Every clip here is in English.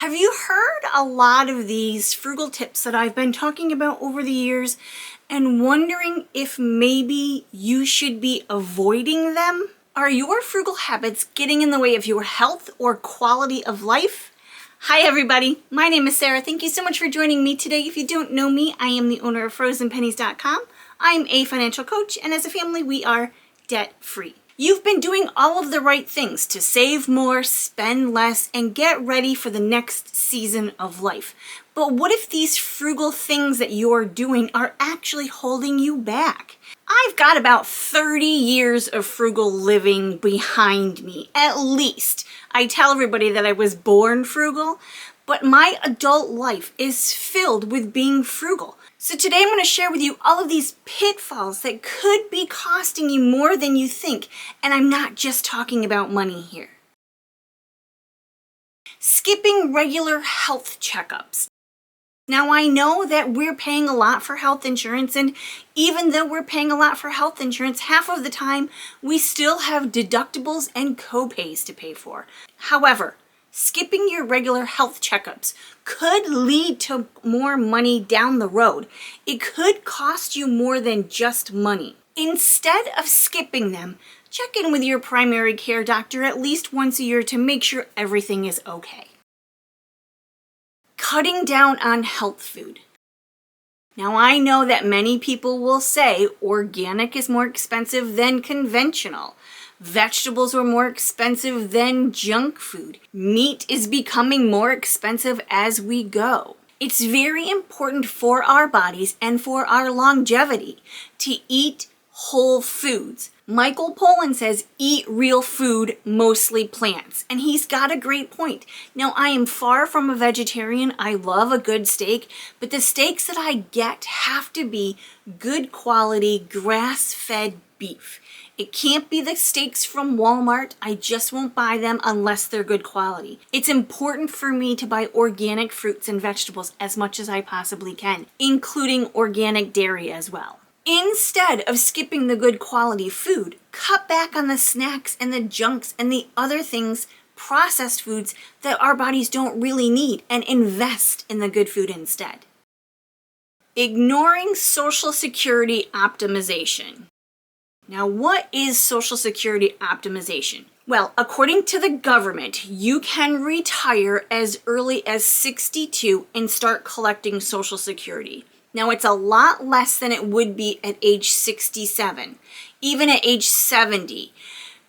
Have you heard a lot of these frugal tips that I've been talking about over the years and wondering if maybe you should be avoiding them? Are your frugal habits getting in the way of your health or quality of life? Hi everybody, my name is Sarah. Thank you so much for joining me today. If you don't know me, I am the owner of FrozenPennies.com. I'm a financial coach, and as a family, we are debt-free. You've been doing all of the right things to save more, spend less, and get ready for the next season of life. But what if these frugal things that you're doing are actually holding you back? I've got about 30 years of frugal living behind me, at least. I tell everybody that I was born frugal, but my adult life is filled with being frugal. So today I'm going to share with you all of these pitfalls that could be costing you more than you think, and I'm not just talking about money here. Skipping regular health checkups. Now I know that we're paying a lot for health insurance, and even though we're paying a lot for health insurance, half of the time we still have deductibles and co-pays to pay for. However, skipping your regular health checkups could lead to more money down the road. It could cost you more than just money. Instead of skipping them, check in with your primary care doctor at least once a year to make sure everything is okay. Cutting down on health food. Now I know that many people will say organic is more expensive than conventional. Vegetables are more expensive than junk food. Meat is becoming more expensive as we go. It's very important for our bodies and for our longevity to eat whole foods. Michael Pollan says, eat real food, mostly plants. And he's got a great point. Now, I am far from a vegetarian. I love a good steak, but the steaks that I get have to be good quality, grass-fed beef. It can't be the steaks from Walmart. I just won't buy them unless they're good quality. It's important for me to buy organic fruits and vegetables as much as I possibly can, including organic dairy as well. Instead of skipping the good quality food, cut back on the snacks and the junks and the other things, processed foods that our bodies don't really need, and invest in the good food instead. Ignoring Social Security optimization. Now, what is Social Security optimization? Well, according to the government, you can retire as early as 62 and start collecting Social Security. Now, it's a lot less than it would be at age 67. Even at age 70,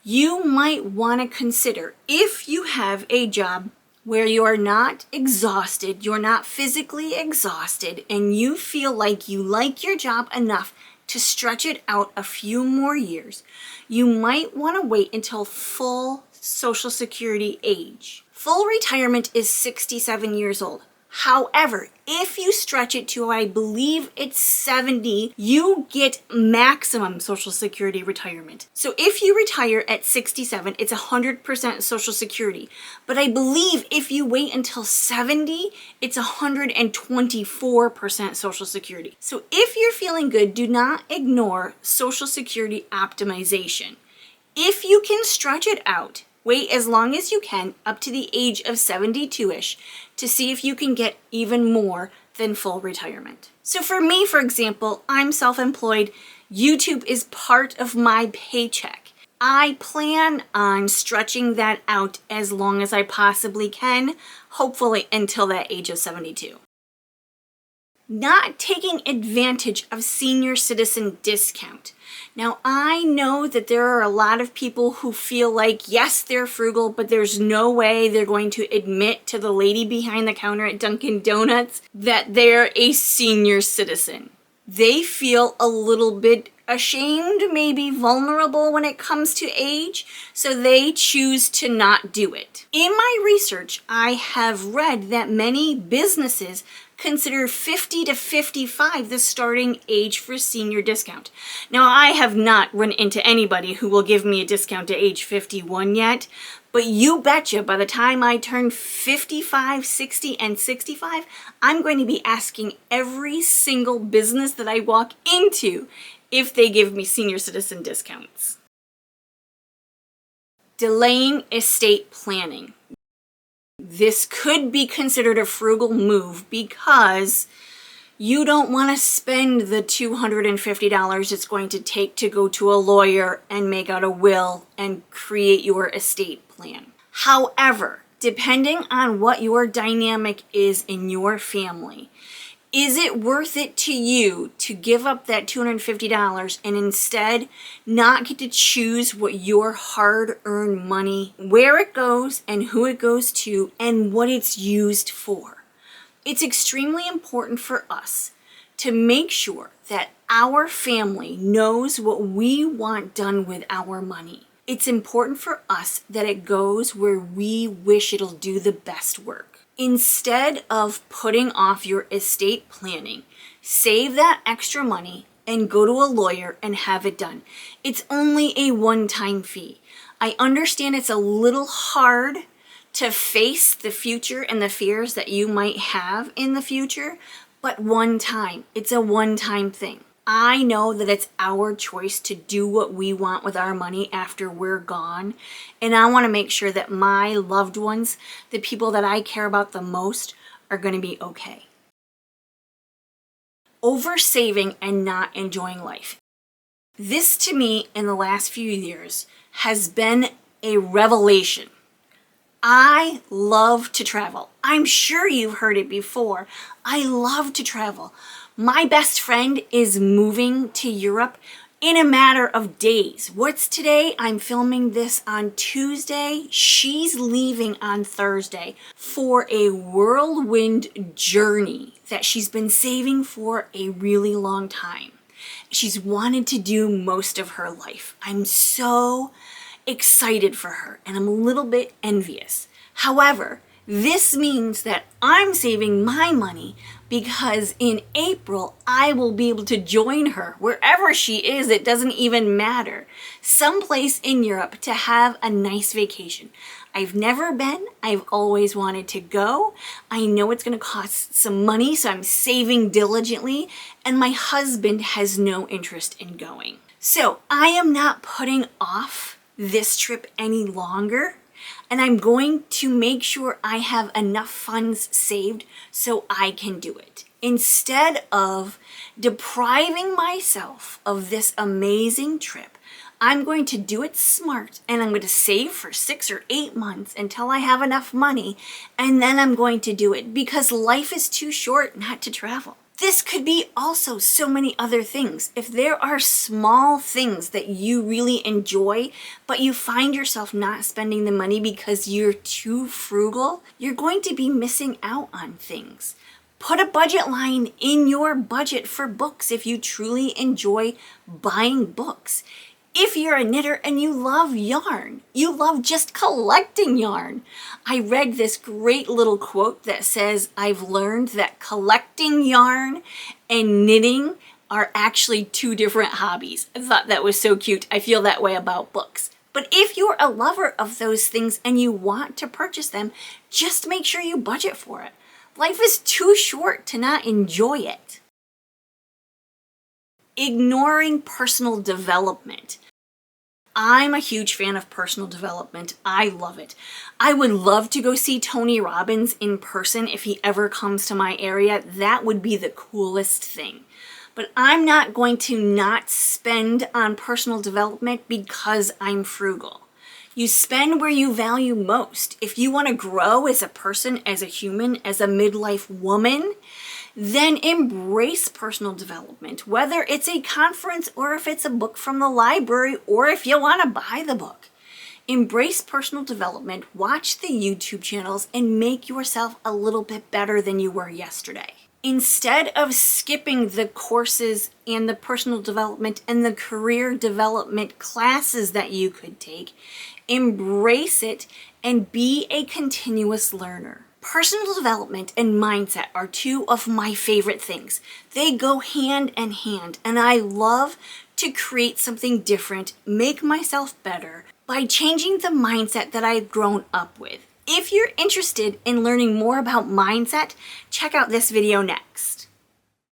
you might want to consider, if you have a job where you're not exhausted, you're not physically exhausted, and you feel like you like your job enough to stretch it out a few more years, you might want to wait until full Social Security age. Full retirement is 67 years old. However, if you stretch it to, I believe it's 70, you get maximum Social Security retirement. So if you retire at 67, it's 100% Social Security. But I believe if you wait until 70, it's 124% Social Security. So if you're feeling good, do not ignore Social Security optimization. If you can stretch it out, wait as long as you can up to the age of 72-ish to see if you can get even more than full retirement. So for me, for example, I'm self-employed. YouTube is part of my paycheck. I plan on stretching that out as long as I possibly can, hopefully until that age of 72. Not taking advantage of senior citizen discount. Now, I know that there are a lot of people who feel like, yes, they're frugal, but there's no way they're going to admit to the lady behind the counter at Dunkin' Donuts that they're a senior citizen. They feel a little bit ashamed, maybe vulnerable when it comes to age, so they choose to not do it. In my research, I have read that many businesses consider 50 to 55 the starting age for senior discount. Now, I have not run into anybody who will give me a discount to age 51 yet, but you betcha by the time I turn 55, 60, and 65, I'm going to be asking every single business that I walk into if they give me senior citizen— delaying estate planning. this could be considered a frugal move because you don't want to spend the $250 it's going to take to go to a lawyer and make out a will and create your estate plan. However, depending on what your dynamic is in your family, is it worth it to you to give up that $250 and instead not get to choose what your hard-earned money, where it goes and who it goes to and what it's used for? It's extremely important for us to make sure that our family knows what we want done with our money. It's important for us that it goes where we wish it'll do the best work. Instead of putting off your estate planning, save that extra money and go to a lawyer and have it done. It's only a one-time fee. I understand it's a little hard to face the future and the fears that you might have in the future, but one time. It's a one-time thing. I know that it's our choice to do what we want with our money after we're gone, and I want to make sure that my loved ones, the people that I care about the most, are going to be okay. Over-saving and not enjoying life. This, to me, in the last few years, has been a revelation. I love to travel. I'm sure you've heard it before. I love to travel. My best friend is moving to Europe in a matter of days. What's today? I'm filming this on Tuesday. She's leaving on Thursday for a whirlwind journey that she's been saving for a really long time. She's wanted to do most of her life. I'm so excited for her and I'm a little bit envious. However, this means that I'm saving my money because in April I will be able to join her wherever she is. It doesn't even matter. Someplace in Europe to have a nice vacation. I've never been. I've always wanted to go. I know it's going to cost some money, so I'm saving diligently, and my husband has no interest in going. So I am not putting off this trip any longer, and I'm going to make sure I have enough funds saved so I can do it. Instead of depriving myself of this amazing trip, I'm going to do it smart, and I'm going to save for 6 or 8 months until I have enough money, and then I'm going to do it because life is too short not to travel. This could be also so many other things. If there are small things that you really enjoy, but you find yourself not spending the money because you're too frugal, you're going to be missing out on things. Put a budget line in your budget for books if you truly enjoy buying books. If you're a knitter and you love yarn, you love just collecting yarn. I read this great little quote that says, I've learned that collecting yarn and knitting are actually 2 different hobbies. I thought that was so cute. I feel that way about books. But if you're a lover of those things and you want to purchase them, just make sure you budget for it. Life is too short to not enjoy it. Ignoring personal development. I'm a huge fan of personal development. I love it. I would love to go see Tony Robbins in person if he ever comes to my area. That would be the coolest thing. But I'm not going to not spend on personal development because I'm frugal. You spend where you value most. If you want to grow as a person, as a human, as a midlife woman, then embrace personal development, whether it's a conference or if it's a book from the library or if you want to buy the book. Embrace personal development, watch the YouTube channels, and make yourself a little bit better than you were yesterday. Instead of skipping the courses and the personal development and the career development classes that you could take, embrace it and be a continuous learner. Personal development and mindset are 2 of my favorite things. They go hand in hand, and I love to create something different, make myself better by changing the mindset that I've grown up with. If you're interested in learning more about mindset, check out this video next.